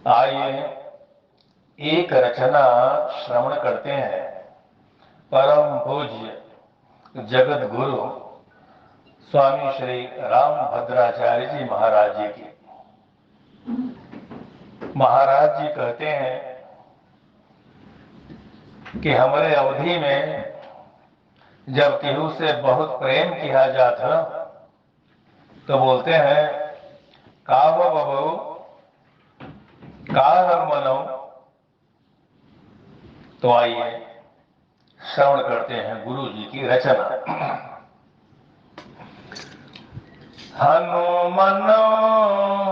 आइए एक रचना श्रवण करते हैं परम पूज्य जगत गुरु स्वामी श्री राम भद्राचार्य जी महाराज जी की। महाराज जी कहते हैं कि हमारे अवधि में जब केहू से बहुत प्रेम किया जाता तो बोलते हैं का बबू का मनो। तो आइए श्रवण करते हैं गुरु जी की रचना। हनुमन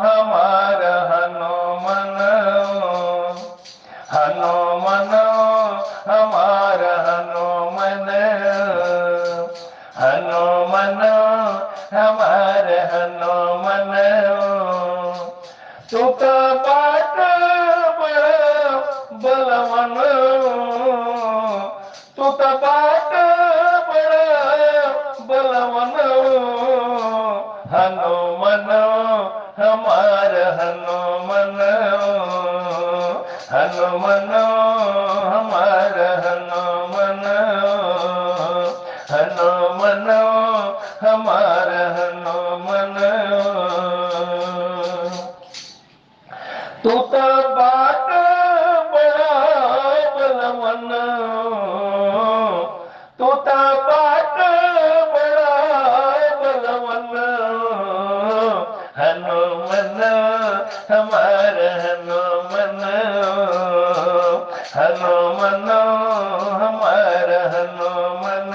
हमार हनुमन, हनुमन हमार हनुमन, हनुमन हमार हनुमन। तू तो बाट बड़ा बलवन, तू तो बाट बड़ा बलवन। हनुमन हमार हनुमन, हनुमन हमार हनुमन, हनुमन हमार हनुमन। तू तो बाट बड़ा बलवन, तू तो बाट बड़ा बलवन। हनुमन हमार हनुमन, हनुमन हमार हनुमन।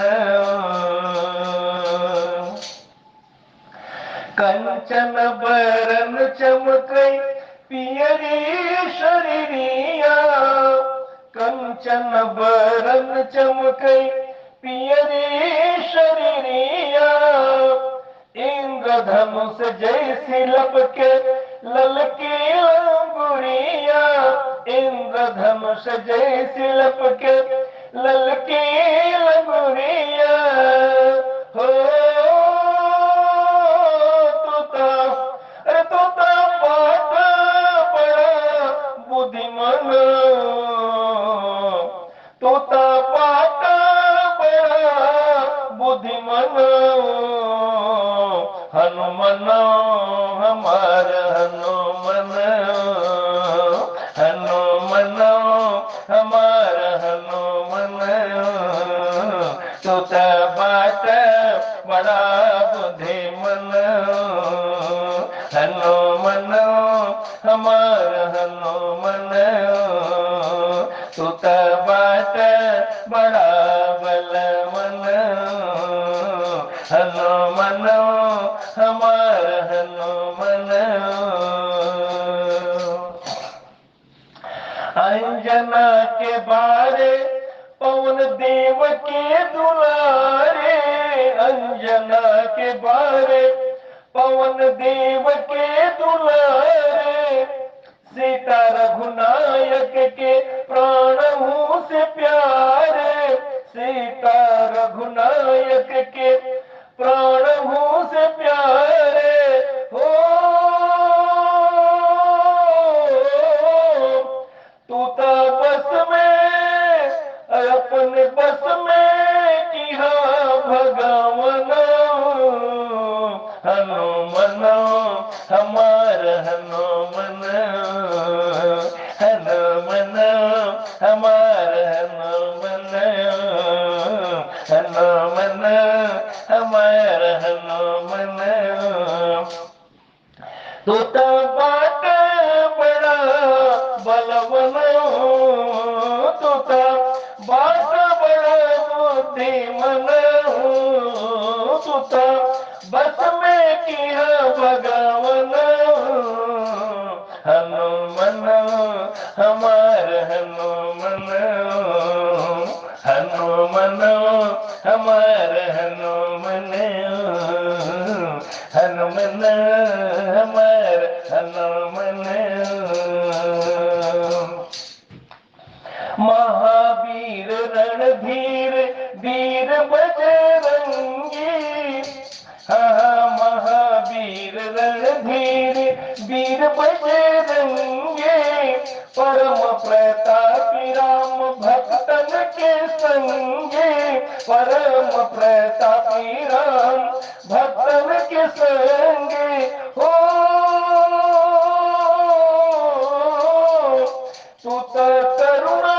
कंचन बरन चमकई पियरी शरीरिया, कंचन बरन चमकई पियरी शरीरिया। इंद्रधनुष जैसी लपके ललकी अंगुरिया, इंद्रधनुष जैसी लपके ललकी अंगुरिया। हो तोता बाट बड़ा बुद्धिमान, तोता बाट बड़ा बुद्धिमान। हनुमन हमार हनुमन, हनुमन हमार हनुमन। तोता बाट बड़ा बुद्धिमान, हनुमन हमार हनुमन। तू तो बाट बड़ा बलवन, हनुमन हमार हनुमन। अंजना के बारे पवन देव के दुलारे, अंजना के बारे पवन देव के दुलारे। सीता रघुनायक के प्राण हूँ से प्यारे, सीता रघुनायक के प्राण हूँ से प्यारे। हो तू तो बस में अपने बस में किया भगवान। हनुमन हमार हनुमन, हनुमन हमार हनुमन, हनुमन हमार हनुमन। तू तो बाट बड़ा बलवन, तू तो बाट बड़ा बुद्धिमान। तू तो बस में किया भगवान। हनुमन हमार हनुमन, हनुमन हमार हनुमन, हनुमन हमार हनुमन। महावीर रणधीर वीर बजरंगी, हाँ महावीर रणधीर वीर वीर बजरंगे, परम प्रतापी राम भक्तन के संगे, परम प्रतापी राम भक्तन के संगे। हो तू तो करुणा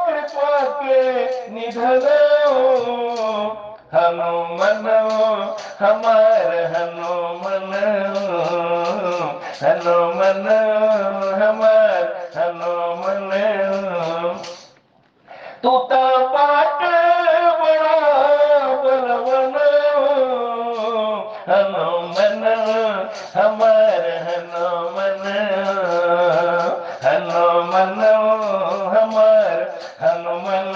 कृपा के निधन, हनुमन हमार हनुमन, हनुमन हमार हनुमन। तू तो पाट बड़ा बलवन, हनुमन हमार हनुमन, हनुमन हमार हनुमन।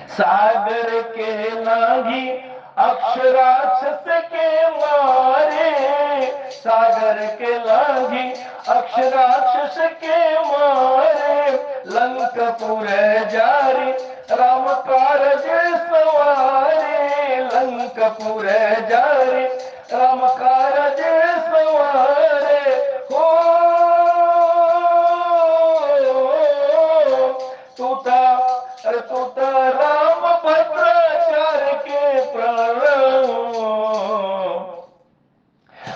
सागर के लागी अक्षराक्षस के मारे, सागर के लागी अक्षराक्षस के मारे, लंकपुर जारी राम कारज सवारे, लंकपुर जारी राम कारज सवारे। हो तूता राम भद्राचार्य के प्राण,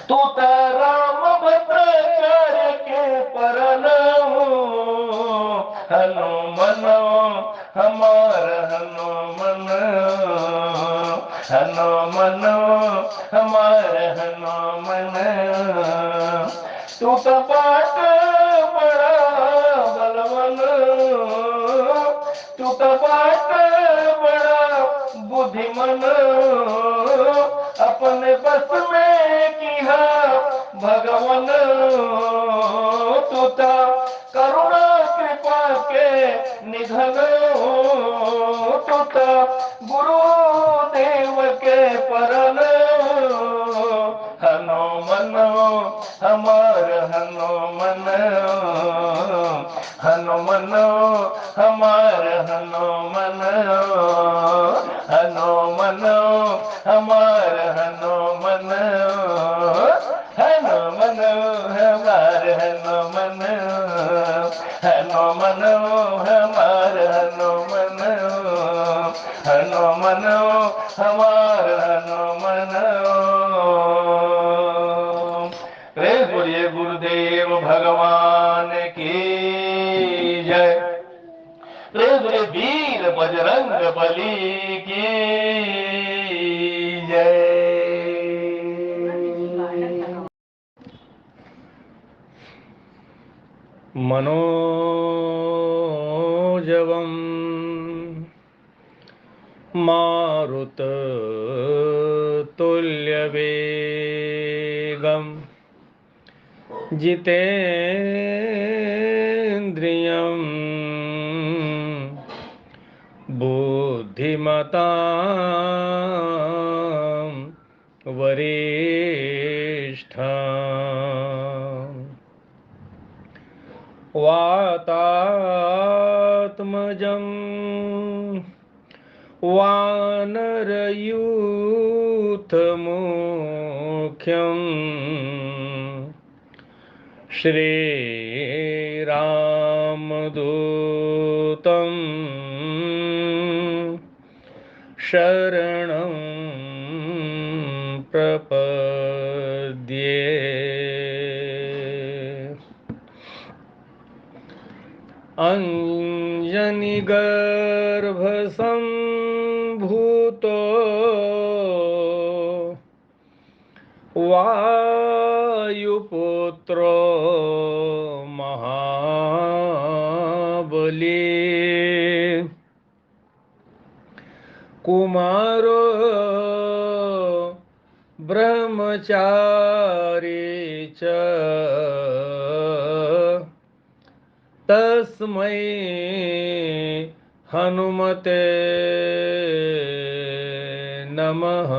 तूता राम भद्राचार्य के प्राण, हनुमन हमार हनुमन, हनुमन हमार हनुमन। तू तो बाट बड़ा बलवन, तू तो बाट बड़ा बुद्धिमन, अपने बस में किया भगवन। तू तो करुणा कृपा के निधन, तू तो गुरुदेव के परन, हनुमन हमार हनुमन, हनुमन हमार हनुमन, हनुमन हमार हनुमन, हनुमन हमार हनुमन, हनुमन हमार हनुमन, हनुमन हमार हनुमन। प्रेम बोलिए गुरुदेव भगवान की जय। प्रेम बोलिए वीर बजरंग बली की जय। मनोजवं मारुत तुल्यवेगं, जितेन्द्रियं बुद्धिमतां वरिष्ठम्, वातात्मजं वानरयूथमुख्यं, श्रीरामदूतं शरणं प्रपद्ये। अंजनीगर्भसम्भूतो वायुपुत्रो महाबली, कुमारो ब्रह्मचारी च, तस्मै हनुमते नमः।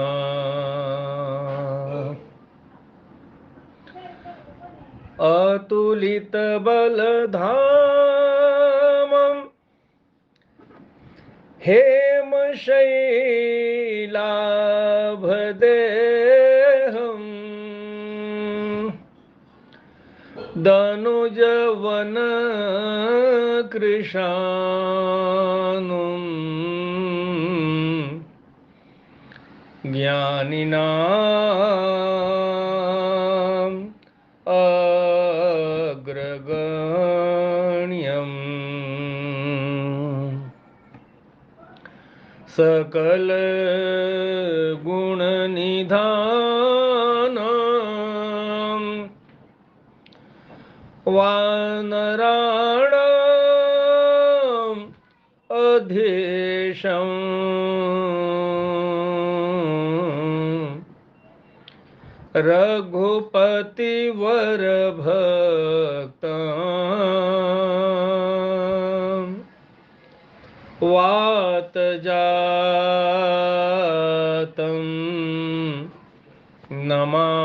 अतुलितबलधामं हेमशैलाभदेहं, दनुज वन कृशानुं ज्ञानिनाम् अग्रगण्यम् सकल गुणनिधानम् वानराणाम् अधीशम् रघुपति वर भक्ताम् वात जातं नमामि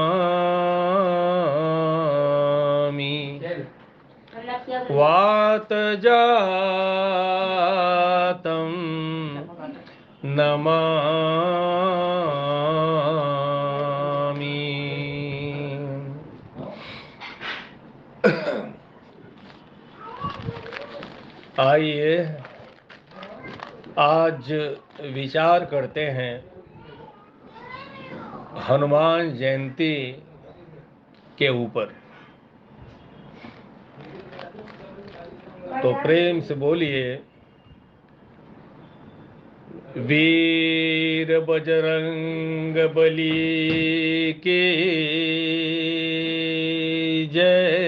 वात जातं नमामि। आइए आज विचार करते हैं हनुमान जयंती के ऊपर। तो प्रेम से बोलिए, वीर बजरंग बली की जय।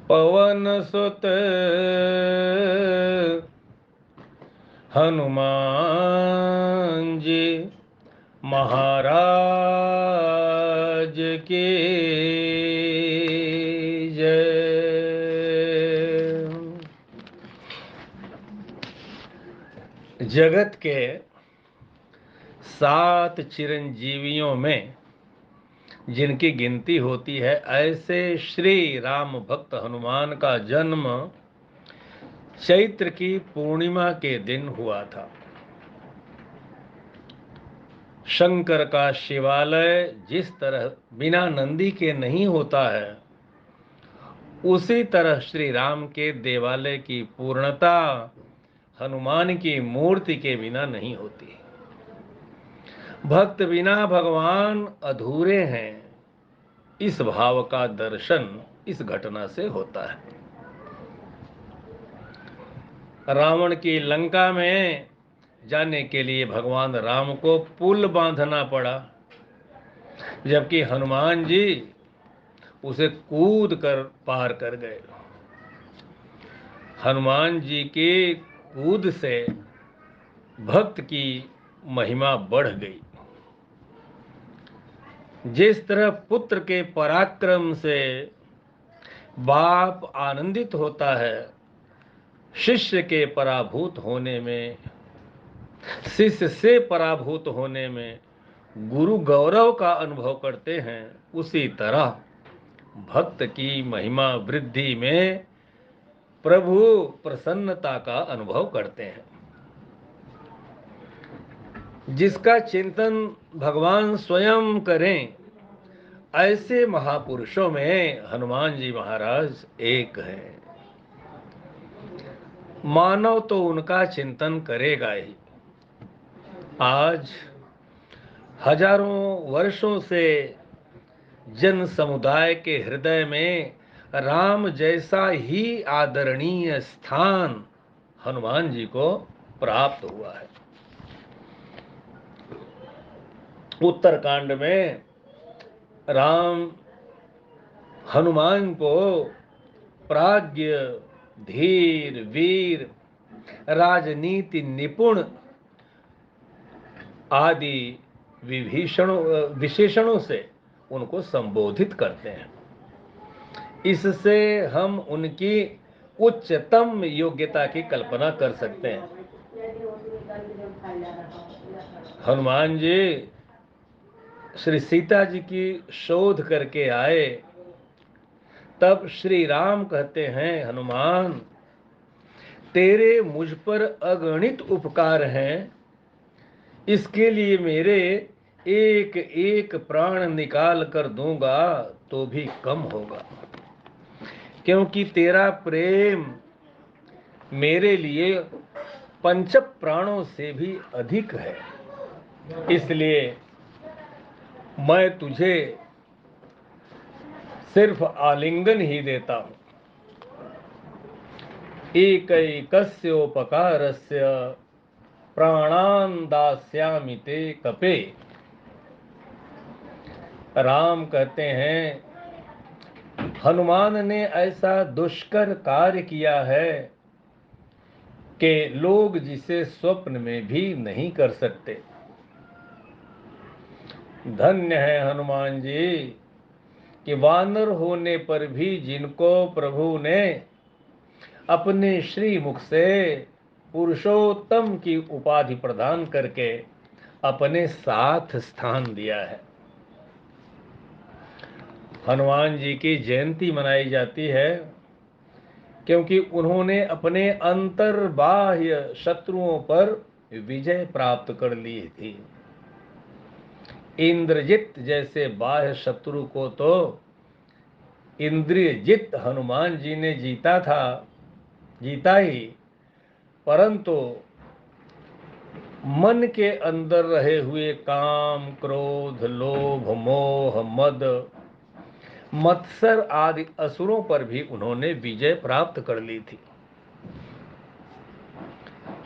पवन सुत हनुमान जी महाराज की जय। जगत के 7 चिरंजीवियों में जिनकी गिनती होती है, ऐसे श्री राम भक्त हनुमान का जन्म चैत्र की पूर्णिमा के दिन हुआ था। शंकर का शिवालय जिस तरह बिना नंदी के नहीं होता है, उसी तरह श्री राम के देवालय की पूर्णता हनुमान की मूर्ति के बिना नहीं होती। भक्त बिना भगवान अधूरे हैं, इस भाव का दर्शन इस घटना से होता है। रावण की लंका में जाने के लिए भगवान राम को पुल बांधना पड़ा, जबकि हनुमान जी उसे कूद कर पार कर गए। हनुमान जी के कूद से भक्त की महिमा बढ़ गई। जिस तरह पुत्र के पराक्रम से बाप आनंदित होता है, शिष्य के पराभूत होने में, शिष्य से पराभूत होने में गुरु गौरव का अनुभव करते हैं, उसी तरह भक्त की महिमा वृद्धि में प्रभु प्रसन्नता का अनुभव करते हैं। जिसका चिंतन भगवान स्वयं करें, ऐसे महापुरुषों में हनुमान जी महाराज एक हैं। मानव तो उनका चिंतन करेगा ही। आज हजारों वर्षों से जन समुदाय के हृदय में राम जैसा ही आदरणीय स्थान हनुमान जी को प्राप्त हुआ है। उत्तरकांड में राम हनुमान को प्राज्ञ, धीर, वीर, राजनीति निपुण आदि विशेषणों से उनको संबोधित करते हैं। इससे हम उनकी उच्चतम योग्यता की कल्पना कर सकते हैं। हनुमान जी श्री सीता जी की शोध करके आए, तब श्री राम कहते हैं, हनुमान तेरे मुझ पर अगणित उपकार हैं, इसके लिए मेरे एक एक प्राण निकाल कर दूंगा तो भी कम होगा, क्योंकि तेरा प्रेम मेरे लिए पंच प्राणों से भी अधिक है। इसलिए मैं तुझे सिर्फ आलिंगन ही देता हूं। एकैकस्योपकारस्य प्राणान् दास्यामि ते कपे। राम कहते हैं, हनुमान ने ऐसा दुष्कर कार्य किया है कि लोग जिसे स्वप्न में भी नहीं कर सकते। धन्य है हनुमान जी कि वानर होने पर भी जिनको प्रभु ने अपने श्री मुख से पुरुषोत्तम की उपाधि प्रदान करके अपने साथ स्थान दिया है। हनुमान जी की जयंती मनाई जाती है क्योंकि उन्होंने अपने अंतर्बाह्य शत्रुओं पर विजय प्राप्त कर ली थी। इंद्रजित जैसे बाह्य शत्रु को तो इंद्रियजित हनुमान जी ने जीता ही, परंतु मन के अंदर रहे हुए काम, क्रोध, लोभ, मोह, मद, मत्सर आदि असुरों पर भी उन्होंने विजय प्राप्त कर ली थी।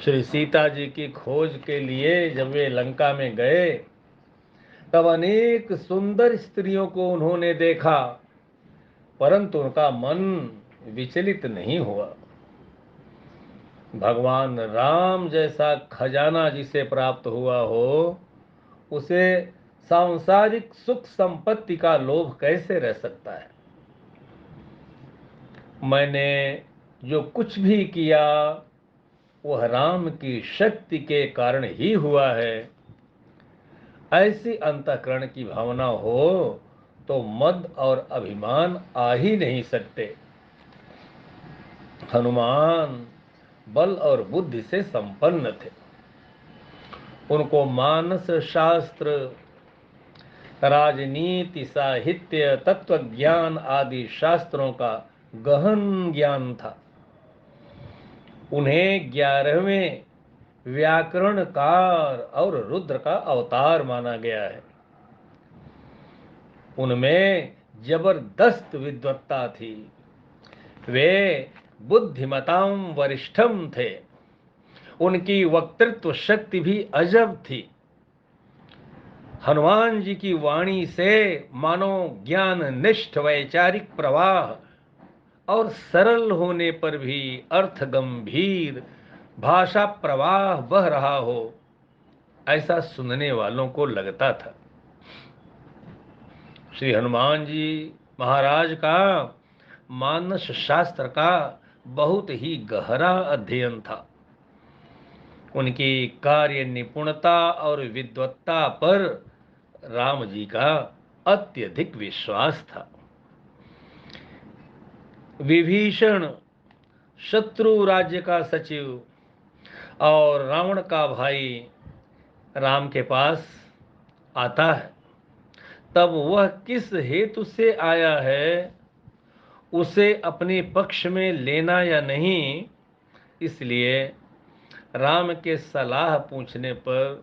श्री सीता जी की खोज के लिए जब वे लंका में गए, तब अनेक सुंदर स्त्रियों को उन्होंने देखा, परंतु उनका मन विचलित नहीं हुआ। भगवान राम जैसा खजाना जिसे प्राप्त हुआ हो, उसे सांसारिक सुख संपत्ति का लोभ कैसे रह सकता है। मैंने जो कुछ भी किया वह राम की शक्ति के कारण ही हुआ है। ऐसी अंतःकरण की भावना हो तो मद और अभिमान आ ही नहीं सकते। हनुमान बल और बुद्धि से संपन्न थे। उनको मानस शास्त्र, राजनीति, साहित्य, तत्व ज्ञान आदि शास्त्रों का गहन ज्ञान था। उन्हें 11वें व्याकरणकार और रुद्र का अवतार माना गया है। उनमें जबरदस्त विद्वत्ता थी। वे बुद्धिमताम वरिष्ठम थे। उनकी वक्तृत्व शक्ति भी अजब थी। हनुमान जी की वाणी से मानो ज्ञान निष्ठ वैचारिक प्रवाह और सरल होने पर भी अर्थ गंभीर भाषा प्रवाह बह रहा हो, ऐसा सुनने वालों को लगता था। श्री हनुमान जी महाराज का मानस शास्त्र का बहुत ही गहरा अध्ययन था। उनकी कार्य निपुणता और विद्वत्ता पर राम जी का अत्यधिक विश्वास था। विभीषण शत्रु राज्य का सचिव और रावण का भाई राम के पास आता है, तब वह किस हेतु से आया है, उसे अपने पक्ष में लेना या नहीं, इसलिए राम के सलाह पूछने पर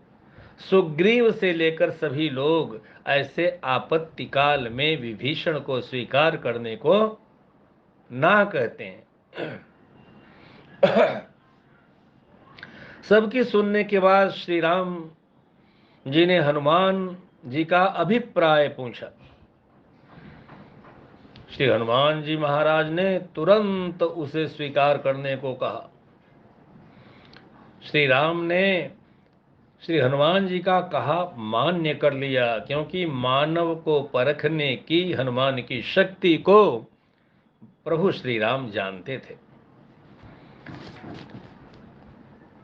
सुग्रीव से लेकर सभी लोग ऐसे आपत्ति काल में विभीषण को स्वीकार करने को ना कहते हैं। सबकी सुनने के बाद श्री राम जी ने हनुमान जी का अभिप्राय पूछा। श्री हनुमान जी महाराज ने तुरंत उसे स्वीकार करने को कहा। श्री राम ने श्री हनुमान जी का कहा मान्य कर लिया, क्योंकि मानव को परखने की हनुमान की शक्ति को प्रभु श्री राम जानते थे।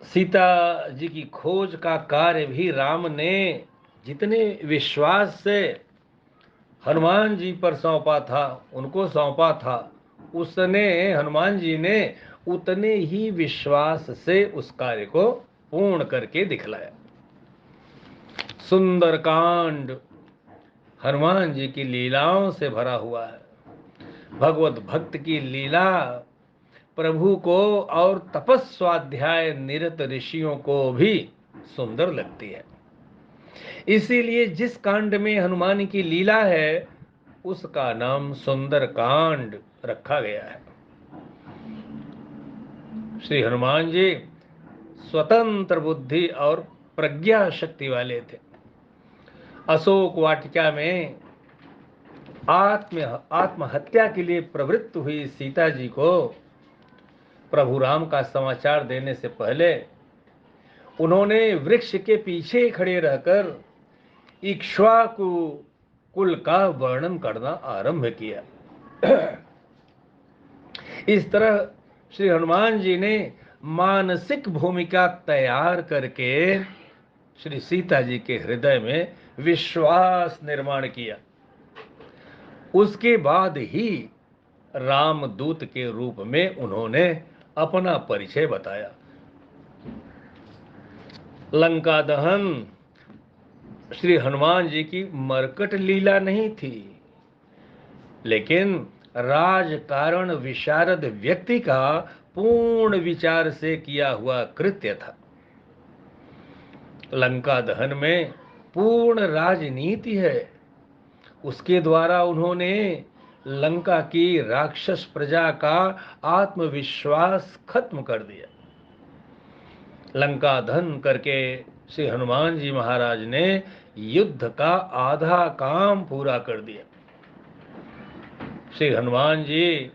सीता जी की खोज का कार्य भी राम ने जितने विश्वास से हनुमान जी पर सौंपा था, उनको सौंपा था, उसने हनुमान जी ने उतने ही विश्वास से उस कार्य को पूर्ण करके दिखलाया। सुंदर कांड हनुमान जी की लीलाओं से भरा हुआ है। भगवत भक्त की लीला प्रभु को और तपस्वाध्याय निरत ऋषियों को भी सुंदर लगती है। इसीलिए जिस कांड में हनुमान की लीला है उसका नाम सुंदर कांड रखा गया है। श्री हनुमान जी स्वतंत्र बुद्धि और प्रज्ञा शक्ति वाले थे। अशोक वाटिका में आत्महत्या के लिए प्रवृत्त हुई सीता जी को प्रभु राम का समाचार देने से पहले उन्होंने वृक्ष के पीछे खड़े रहकर इक्ष्वाकु कुल का वर्णन करना आरंभ किया। इस तरह श्री हनुमान जी ने मानसिक भूमिका तैयार करके श्री सीता जी के हृदय में विश्वास निर्माण किया। उसके बाद ही रामदूत के रूप में उन्होंने अपना परिचय बताया। लंका दहन श्री हनुमान जी की मरकट लीला नहीं थी, लेकिन राजकारण विशारद व्यक्ति का पूर्ण विचार से किया हुआ कृत्य था। लंका दहन में पूर्ण राजनीति है। उसके द्वारा उन्होंने लंका की राक्षस प्रजा का आत्मविश्वास खत्म कर दिया। लंका दहन करके श्री हनुमान जी महाराज ने युद्ध का आधा काम पूरा कर दिया। श्री हनुमान जी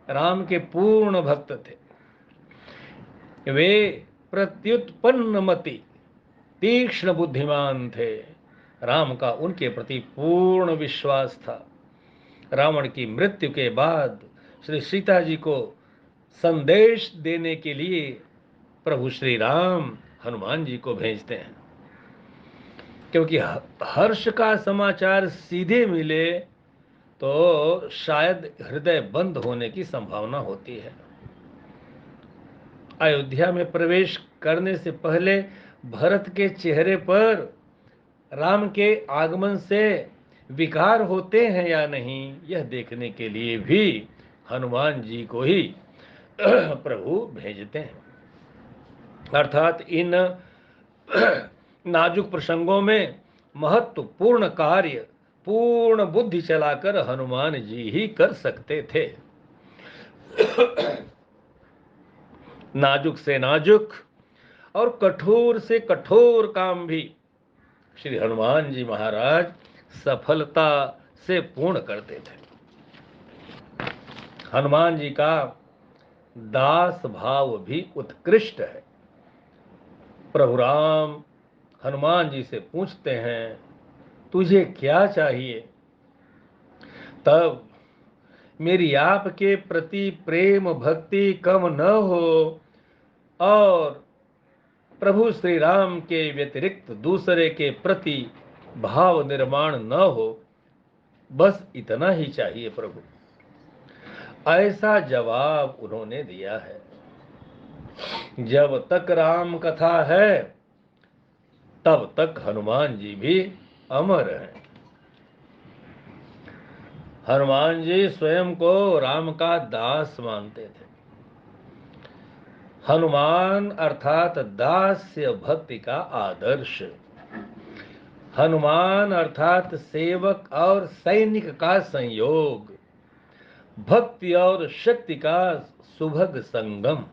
राम के पूर्ण भक्त थे। वे प्रत्युत्पन्न मति तीक्ष्ण बुद्धिमान थे। राम का उनके प्रति पूर्ण विश्वास था। रावण की मृत्यु के बाद श्री सीता जी को संदेश देने के लिए प्रभु श्री राम हनुमान जी को भेजते हैं, क्योंकि हर्ष का समाचार सीधे मिले तो शायद हृदय बंद होने की संभावना होती है। अयोध्या में प्रवेश करने से पहले भरत के चेहरे पर राम के आगमन से विकार होते हैं या नहीं, यह देखने के लिए भी हनुमान जी को ही प्रभु भेजते हैं। अर्थात इन नाजुक प्रसंगों में महत्वपूर्ण कार्य पूर्ण बुद्धि चलाकर हनुमान जी ही कर सकते थे। नाजुक से नाजुक और कठोर से कठोर काम भी श्री हनुमान जी महाराज सफलता से पूर्ण करते थे। हनुमान जी का दास भाव भी उत्कृष्ट है। प्रभु राम हनुमान जी से पूछते हैं, तुझे क्या चाहिए? तब मेरी आपके प्रति प्रेम भक्ति कम न हो और प्रभु श्री राम के व्यतिरिक्त दूसरे के प्रति भाव निर्माण न हो, बस इतना ही चाहिए प्रभु। ऐसा जवाब उन्होंने दिया है। जब तक राम कथा है तब तक हनुमान जी भी अमर हैं। हनुमान जी स्वयं को राम का दास मानते थे। हनुमान अर्थात दास्य भक्ति का आदर्श। हनुमान अर्थात सेवक और सैनिक का संयोग, भक्ति और शक्ति का सुभग संगम।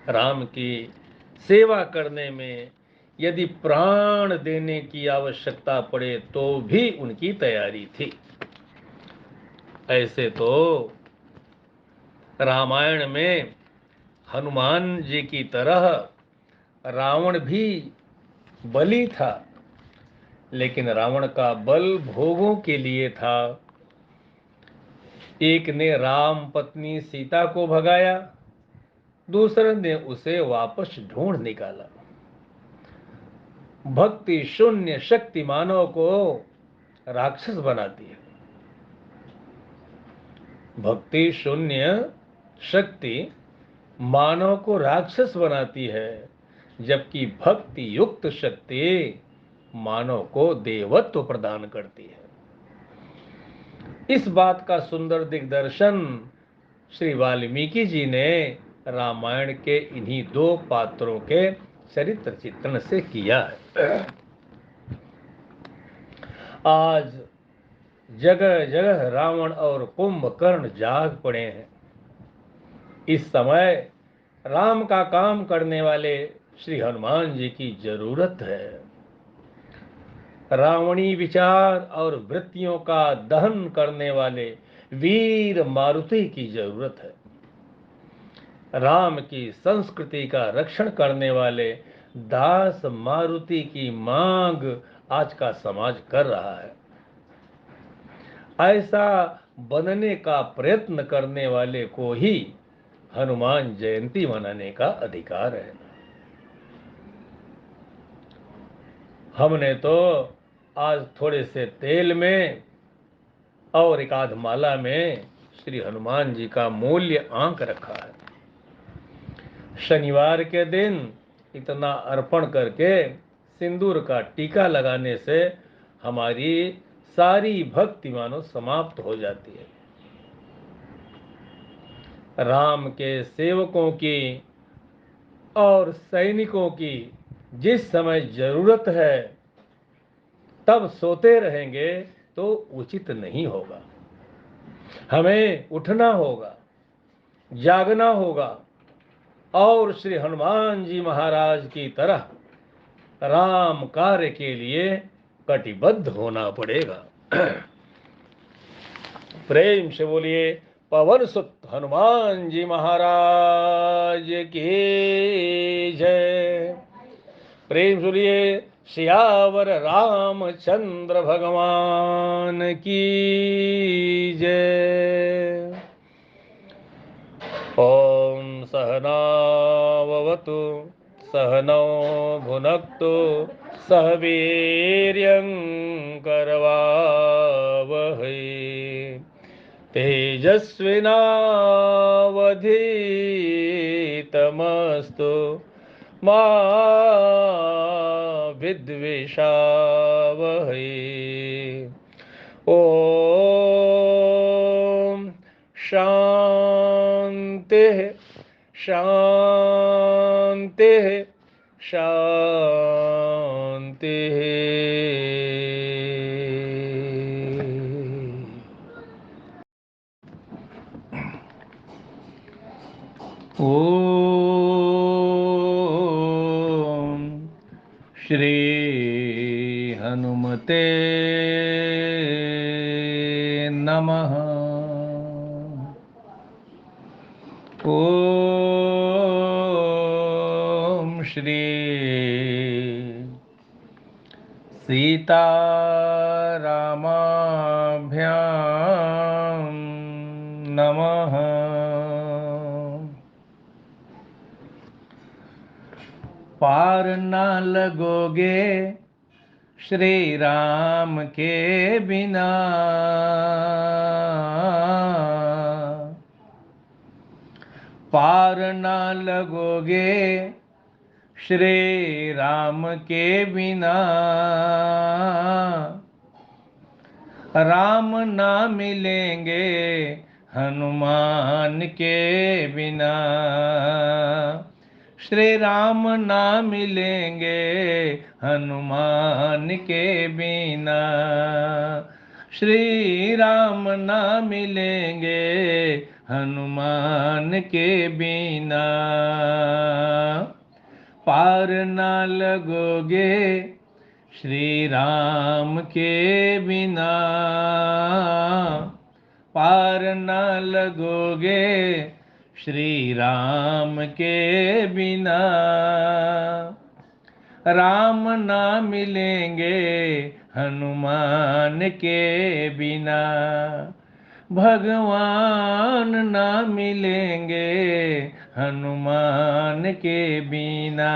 राम की सेवा करने में यदि प्राण देने की आवश्यकता पड़े तो भी उनकी तैयारी थी। ऐसे तो रामायण में हनुमान जी की तरह रावण भी बली था, लेकिन रावण का बल भोगों के लिए था। एक ने राम पत्नी सीता को भगाया, दूसरे ने उसे वापस ढूंढ निकाला। भक्ति शून्य शक्ति मानव को राक्षस बनाती है। भक्ति शून्य शक्ति मानव को राक्षस बनाती है, जबकि भक्ति युक्त शक्ति मानव को देवत्व प्रदान करती है। इस बात का सुंदर दिग्दर्शन श्री वाल्मीकि जी ने रामायण के इन्हीं दो पात्रों के चरित्र चित्रण से किया है। आज जगह जगह रावण और कुंभकर्ण जाग पड़े हैं। इस समय राम का काम करने वाले श्री हनुमान जी की जरूरत है। रावणी विचार और वृत्तियों का दहन करने वाले वीर मारुति की जरूरत है। राम की संस्कृति का रक्षण करने वाले दास मारुति की मांग आज का समाज कर रहा है। ऐसा बनने का प्रयत्न करने वाले को ही हनुमान जयंती मनाने का अधिकार है। हमने तो आज थोड़े से तेल में और एक आध माला में श्री हनुमान जी का मूल्य आंक रखा है। शनिवार के दिन इतना अर्पण करके सिंदूर का टीका लगाने से हमारी सारी भक्ति मानो समाप्त हो जाती है। राम के सेवकों की और सैनिकों की जिस समय जरूरत है तब सोते रहेंगे तो उचित नहीं होगा। हमें उठना होगा, जागना होगा और श्री हनुमान जी महाराज की तरह राम कार्य के लिए कटिबद्ध होना पड़ेगा। प्रेम से बोलिए पवन सुत हनुमान जी महाराज की जय। प्रेम सुनिए सियावर रामचंद्र भगवान की जय। ओम सहनावतु सहनौ भुनक्तु सह वीर्यं करवावहै तेजस्विनावधीतमस्तु मा विद्विषावहै। ओम शांति शांति शांति। ओम श्री हनुमते नमः। ओम श्री सीतारामाभ्यां नमः। पार ना लगोगे श्री राम के बिना, पार ना लगोगे श्री राम के बिना। राम ना मिलेंगे हनुमान के बिना, श्री राम ना मिलेंगे हनुमान के बिना। श्री राम ना मिलेंगे हनुमान के बिना। पार ना लगोगे श्री राम के बिना, पार ना लगोगे श्री राम के बिना। राम ना मिलेंगे हनुमान के बिना, भगवान ना मिलेंगे हनुमान के बिना।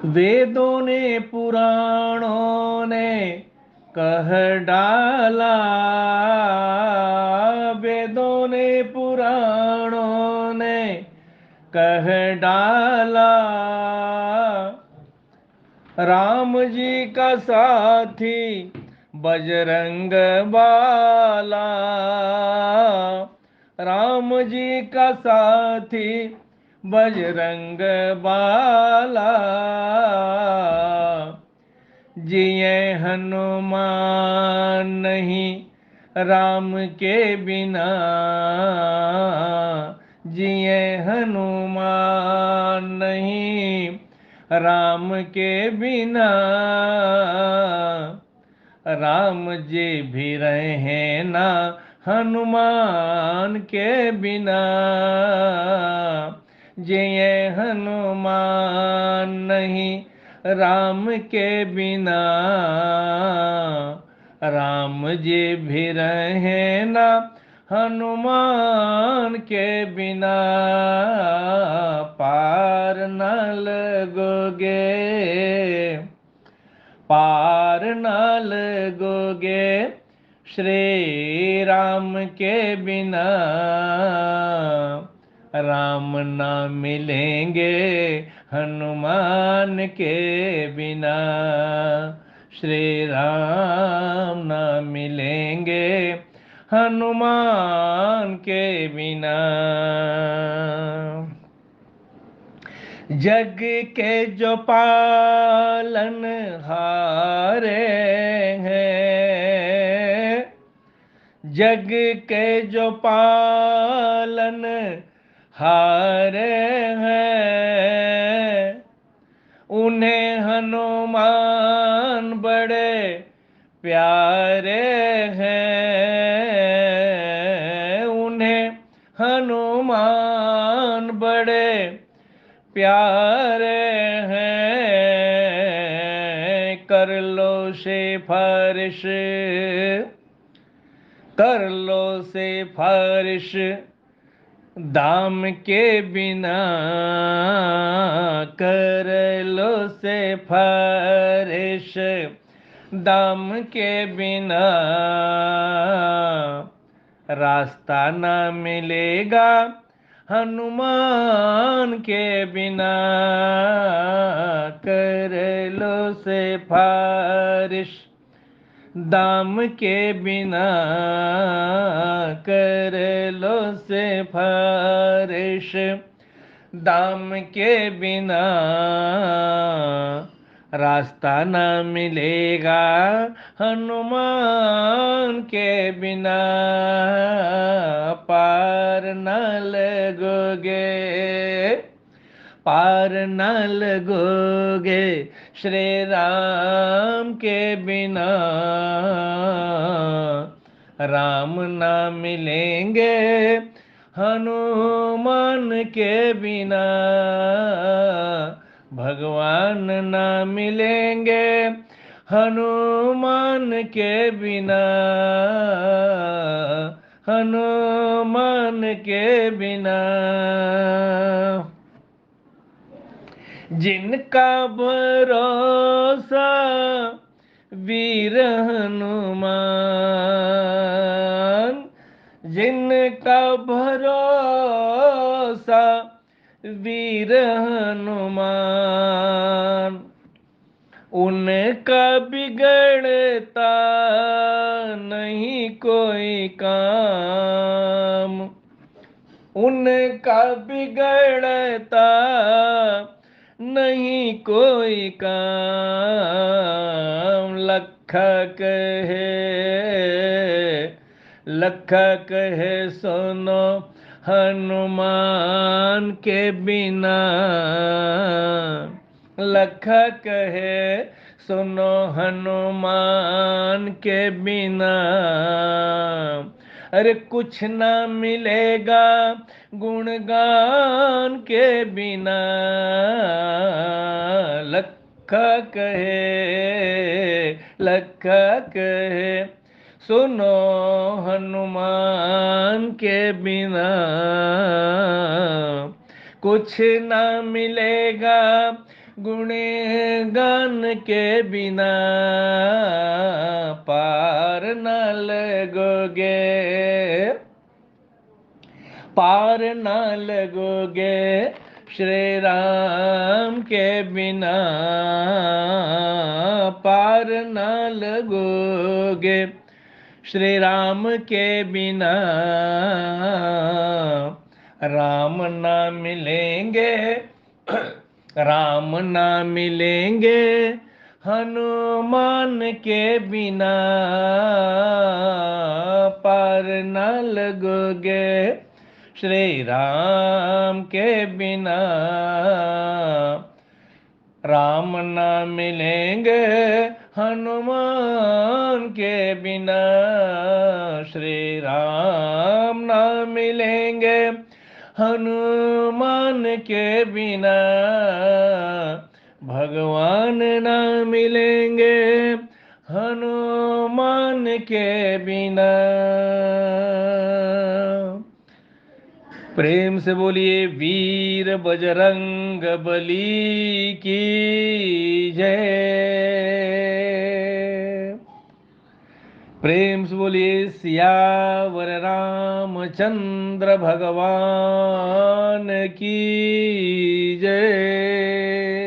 वेदों ने पुराणों ने कह डाला, वेदों ने पुराणों ने कह डाला। राम जी का साथी बजरंग बाला, राम जी का साथी बजरंग बाला। जिये हनुमान नहीं राम के बिना, जिये हनुमान नहीं राम के बिना। राम जी भी रहे ना हनुमान के बिना, जिये हनुमान नहीं राम के बिना। राम जी भी रहे ना हनुमान के बिना। पार न लगोगे, पार न लगोगे श्री राम के बिना। राम न मिलेंगे हनुमान के बिना, श्री राम न मिलेंगे हनुमान के बिना। जग के जो पालन हारे हैं, जग के जो पालन हारे हैं, उन्हें हनुमान बड़े प्यारे हैं, उन्हें हनुमान बड़े प्यारे हैं। कर लो सिफारिश, कर लो सिफारिश दाम के बिना, कर लो सिफारिश दाम के बिना। रास्ता ना मिलेगा हनुमान के बिना, कर लो सिफारिश दाम के बिना, कर लो सिफारिश दाम के बिना। रास्ता न मिलेगा हनुमान के बिना, पार न लगोगे, पार न लगोगे श्री राम के बिना। राम न मिलेंगे हनुमान के बिना, भगवान न मिलेंगे हनुमान के बिना, हनुमान के बिना। जिनका भरोसा वीर हनुमान, जिनका भरोसा वीर हनुमान, उनका बिगड़ता नहीं कोई काम, उनका बिगड़ता नहीं कोई काम। लखा कहे, लखा कहे सुनो हनुमान के बिना, लखा कहे सुनो हनुमान के बिना। अरे कुछ ना मिलेगा गुणगान के बिना, लखा कहे, लखा कहे सुनो हनुमान के बिना। कुछ ना मिलेगा गुणगान के बिना, पार न लगोगे, पार न लगोगे श्री राम के बिना पार न लगोगे, श्री राम के बिना राम ना मिलेंगे, राम ना मिलेंगे, हनुमान के बिना पार न लगोगे, श्री राम के बिना राम ना मिलेंगे, हनुमान के बिना श्री राम ना मिलेंगे, हनुमान के बिना भगवान ना मिलेंगे, हनुमान के बिना। प्रेम से बोलिए वीर बजरंग बली की जय। प्रेम से बोलिए सियावर रामचंद्र भगवान की जय।